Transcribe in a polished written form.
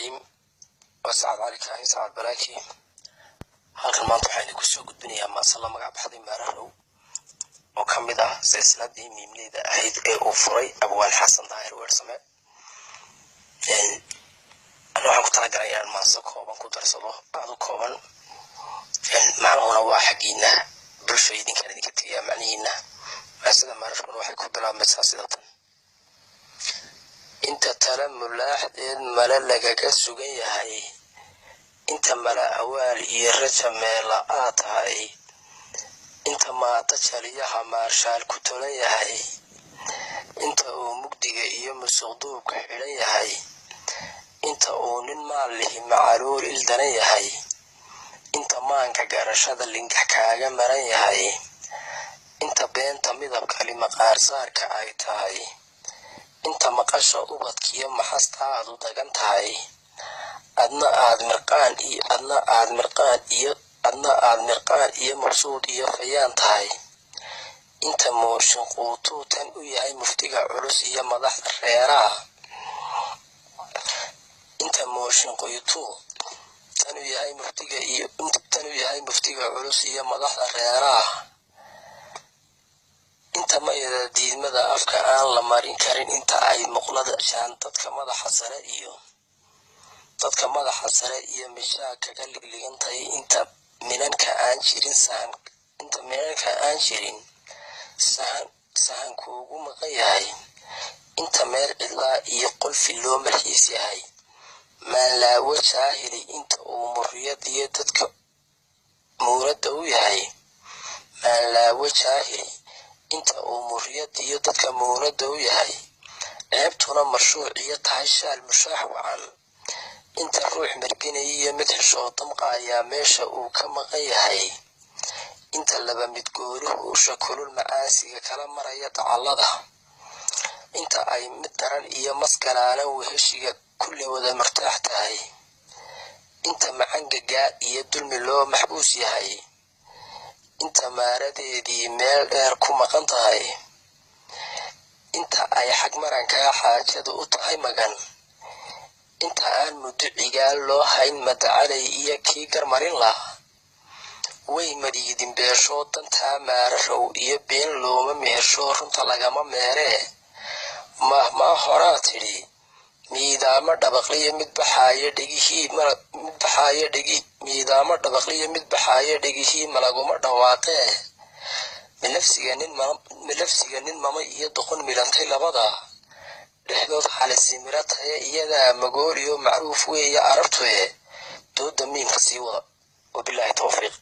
الرحيم وسعد عليك عين سعد براكي halkan maanta waxaan ku soo gudbinayaa maasala magac baxday Maararow oo kamid ah silsiladii miimleyda ahayd ee uu furay Abwaal Xasan Daahir Weersame ana waxaan ku talagalayaa maasal kooban ku darsado aad kooban macnaheedu waa xaqiina bulshada idinka tiya macnihiina maasada Maararow waxay ku bilaabmaysaa sidatan inta tala mulaaxdeed mala lagaga sugan yahay inta mala awaal iyo raja meela aatahay inta maata jaliyaha maarshaal ku tolan yahay inta uu mugdiga iyo musuqduubka xidhan yahay inta uu nin maal lihi macaluul ildaran yahay inta maanka garashada lingax kaaga maran yahay inta beenta midabka limaqaarsaarka ay tahay inta maqasha ubadkiyo maxastaadu dagan tahay adna aad mirqaan iyo maqsuud iyo fayaan tahay inta mooshin quutu tan u yahay muftiga culus iyo madaxda reeraha inta mooshin quutu tan u yahay muftiga culus iyo madaxda reeraha inta mayada diidmada afka aan la marin karin inta ay muqlada shan dadka madaxa sare iyo mishaaka ka ligligantay inta minanka aan jirin sahan kuugu maqan yahay inta meel cidlaa iyo qolfi loo marxiis yahay maan laawo jaahili inta uu muriyad iyo dadka muurada u yahay maan laawo jaahili inta uu muriyad iyo dadka muurada u yahay ceebtuna mashruuc iyo tahay shaal mushaax wacan inta ruux marginay iyo mid xishoo damqaya meesha uu ka maqan yahay inta laba mid gooruhu shakulul macaasiga kala maraya dacallada inta ay mid daran iyo maskalaalan weheshiga kulli wada martaax tahay inta macangaga iyo dulmi loo maxbuus yahay inta maaradeedii meel dheer ku maqan tahay inta ay xag maranka xaajadu u tahay magan inta aan mudiciga loo hayn madacalay iyo kii garmarin la way mariidin beesho danta Maararow iyo been looma meesho runta lagama meere ma horaa tiri miidaama dhaqliye mid baxaaya dhigihii malaguma dhawaaqee milafsiga nin mama iyo doqon milantay labada dhexdood xalisimirataye iyada magooliyo macruuf weeye arabtuye dooda miimka sii wada wabillahi tawfiiq